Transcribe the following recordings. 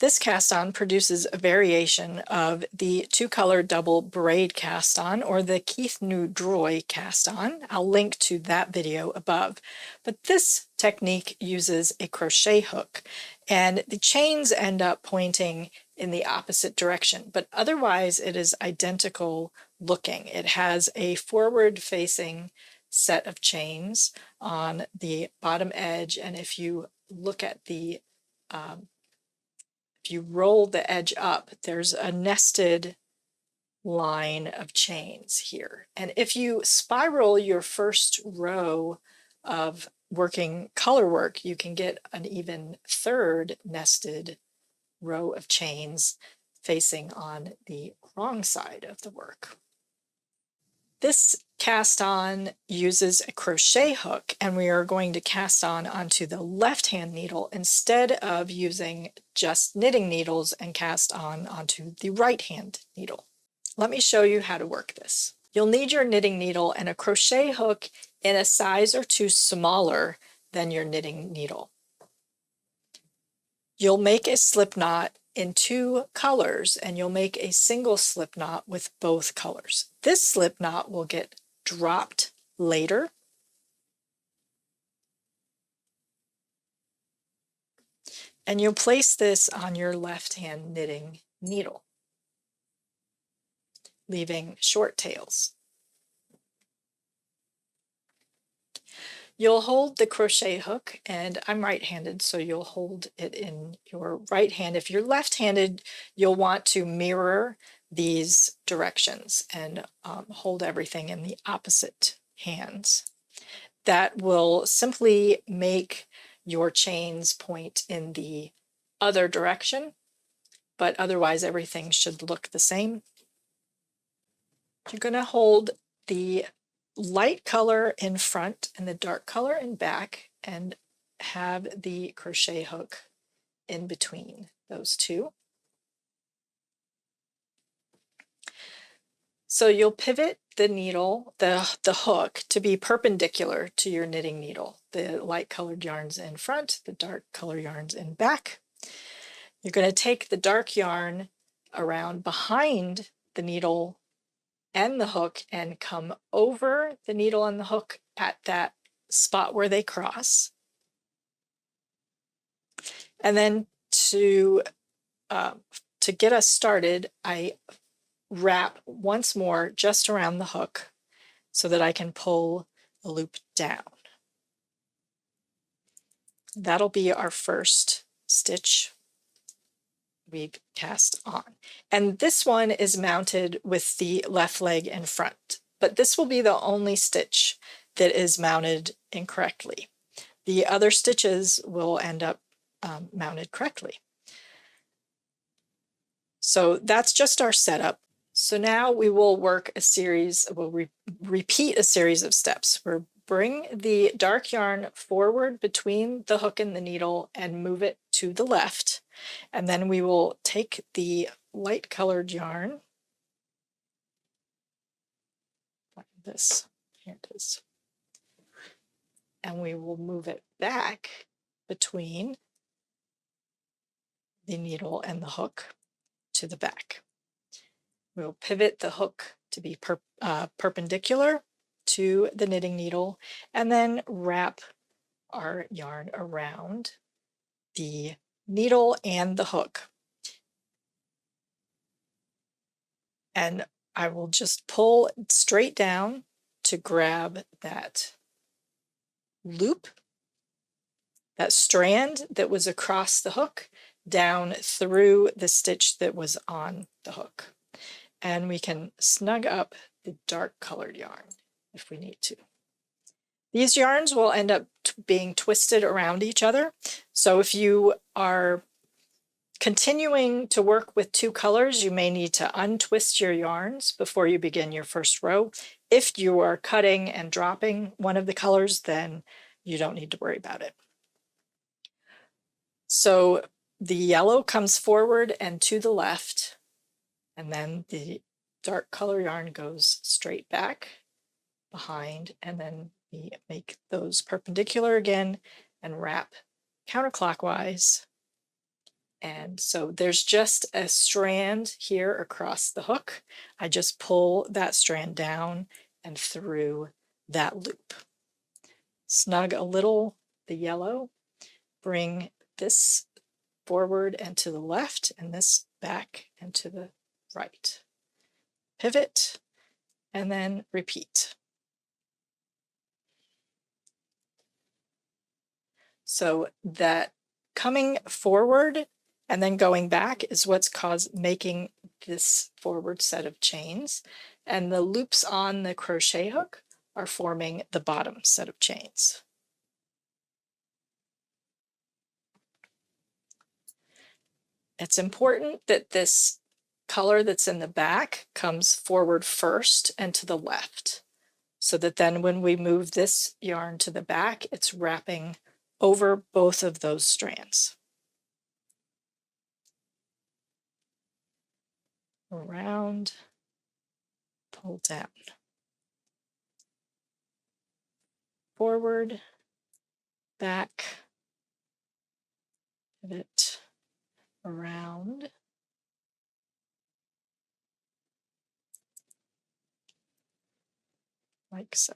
This cast on produces a variation of the two-color double braid cast on, or the Keith New Droy cast on. I'll link to that video above. But this technique uses a crochet hook, and the chains end up pointing in the opposite direction, but otherwise it is identical looking. It has a forward-facing set of chains on the bottom edge, and if you look at the if you roll the edge up, there's a nested line of chains here. And if you spiral your first row of working color work, you can get an even third nested row of chains facing on the wrong side of the work. This cast on uses a crochet hook, and we are going to cast on onto the left hand needle instead of using just knitting needles and cast on onto the right hand needle. Let me show you how to work this. You'll need your knitting needle and a crochet hook in a size or two smaller than your knitting needle. You'll make a slip knot in two colors, and you'll make a single slip knot with both colors. This slip knot will get dropped later. And you'll place this on your left hand knitting needle, leaving short tails. You'll hold the crochet hook, and I'm right-handed, so you'll hold it in your right hand. If you're left-handed, you'll want to mirror these directions and hold everything in the opposite hands. That will simply make your chains point in the other direction, but otherwise everything should look the same. You're going to hold the light color in front and the dark color in back, and have the crochet hook in between those two. So you'll pivot the needle, the hook, to be perpendicular to your knitting needle. The light colored yarns in front, the dark color yarns in back. You're going to take the dark yarn around behind the needle and the hook and come over the needle and the hook at that spot where they cross. And then to get us started, I wrap once more just around the hook so that I can pull the loop down. That'll be our first stitch we've cast on. And this one is mounted with the left leg in front, but this will be the only stitch that is mounted incorrectly. The other stitches will end up mounted correctly. So that's just our setup. So now we will work a series, we'll repeat a series of steps. We'll bring the dark yarn forward between the hook and the needle and move it to the left. And then we will take the light colored yarn, like this, here it is, and we will move it back between the needle and the hook to the back. We'll pivot the hook to be perpendicular to the knitting needle, and then wrap our yarn around the needle and the hook. And I will just pull straight down to grab that loop, that strand that was across the hook, down through the stitch that was on the hook. And we can snug up the dark colored yarn if we need to. These yarns will end up being twisted around each other. So if you are continuing to work with two colors, you may need to untwist your yarns before you begin your first row. If you are cutting and dropping one of the colors, then you don't need to worry about it. So the yellow comes forward and to the left, and then the dark color yarn goes straight back behind, and then we make those perpendicular again and wrap counterclockwise And so there's just a strand here across the hook. I just pull that strand down and through that loop. Snug a little the yellow, bring this forward and to the left, and this back and to the right. Pivot, and then repeat. So that coming forward and then going back is what's making this forward set of chains, and the loops on the crochet hook are forming the bottom set of chains. It's important that this color that's in the back comes forward first and to the left, so that then when we move this yarn to the back, it's wrapping over both of those strands. Around, pull down, forward, back, pivot, around, like so.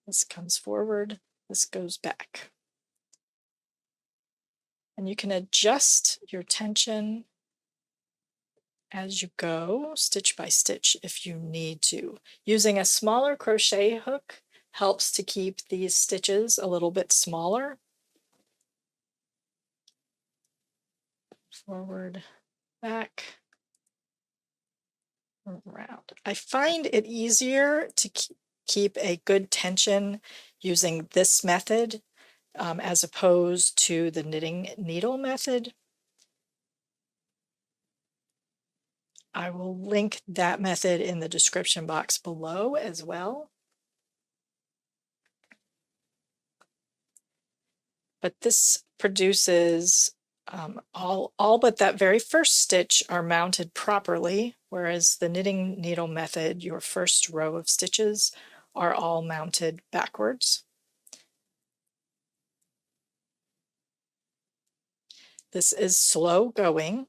This comes forward, this goes back. And you can adjust your tension as you go, stitch by stitch, if you need to. Using a smaller crochet hook helps to keep these stitches a little bit smaller. Forward, back, around. I find it easier to keep a good tension using this method as opposed to the knitting needle method. I will link that method in the description box below as well. But this produces all but that very first stitch are mounted properly, whereas the knitting needle method, your first row of stitches are all mounted backwards. This is slow going.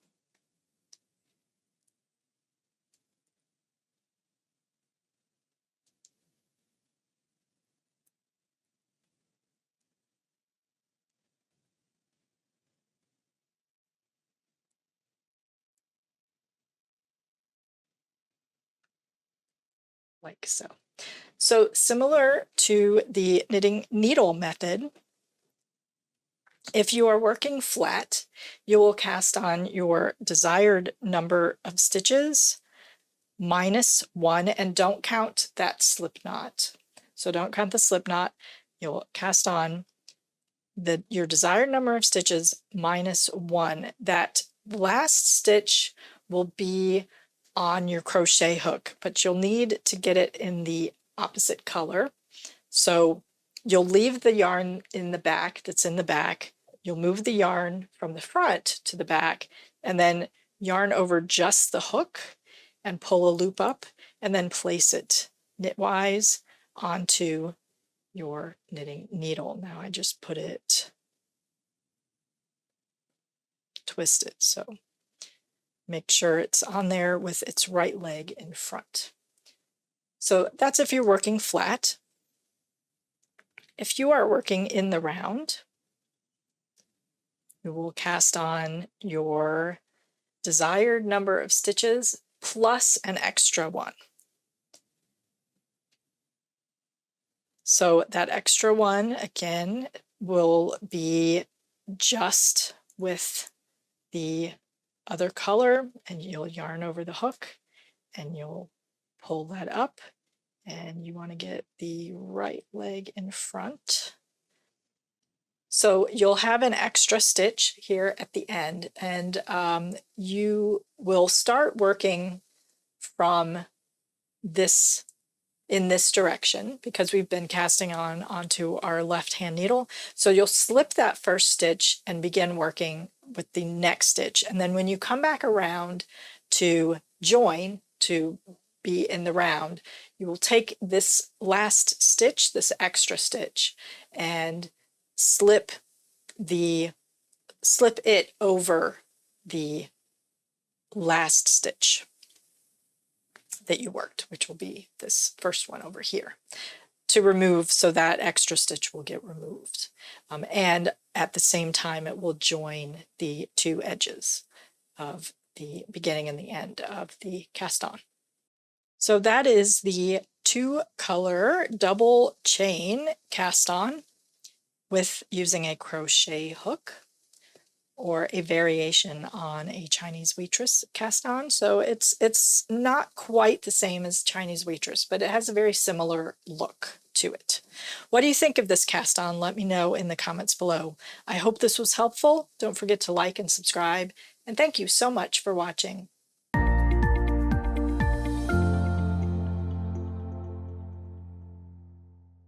Like so. So similar to the knitting needle method, if you are working flat, you will cast on your desired number of stitches -1, and don't count that slip knot. So don't count the slip knot. You'll cast on your desired number of stitches -1. That last stitch will be on your crochet hook, but you'll need to get it in the opposite color. So you'll leave the yarn in the back that's in the back. You'll move the yarn from the front to the back, and then yarn over just the hook and pull a loop up, and then place it knitwise onto your knitting needle. Now I just put it twisted, so make sure it's on there with its right leg in front. So that's if you're working flat. If you are working in the round, you will cast on your desired number of stitches plus an extra one. So that extra one, again, will be just with the other color, and you'll yarn over the hook and you'll pull that up, and you want to get the right leg in front. So you'll have an extra stitch here at the end, and you will start working from this in this direction because we've been casting onto our left hand needle. So you'll slip that first stitch and begin working with the next stitch. And then when you come back around to join, to be in the round, you will take this last stitch, this extra stitch, and slip it over the last stitch that you worked, which will be this first one over here, to remove, so that extra stitch will get removed. And at the same time, it will join the two edges of the beginning and the end of the cast on. So that is the 2-color double chain cast on with using a crochet hook, or a variation on a Chinese Waitress cast on. So it's not quite the same as Chinese Waitress, but it has a very similar look to it. What do you think of this cast on? Let me know in the comments below. I hope this was helpful. Don't forget to like and subscribe, and thank you so much for watching.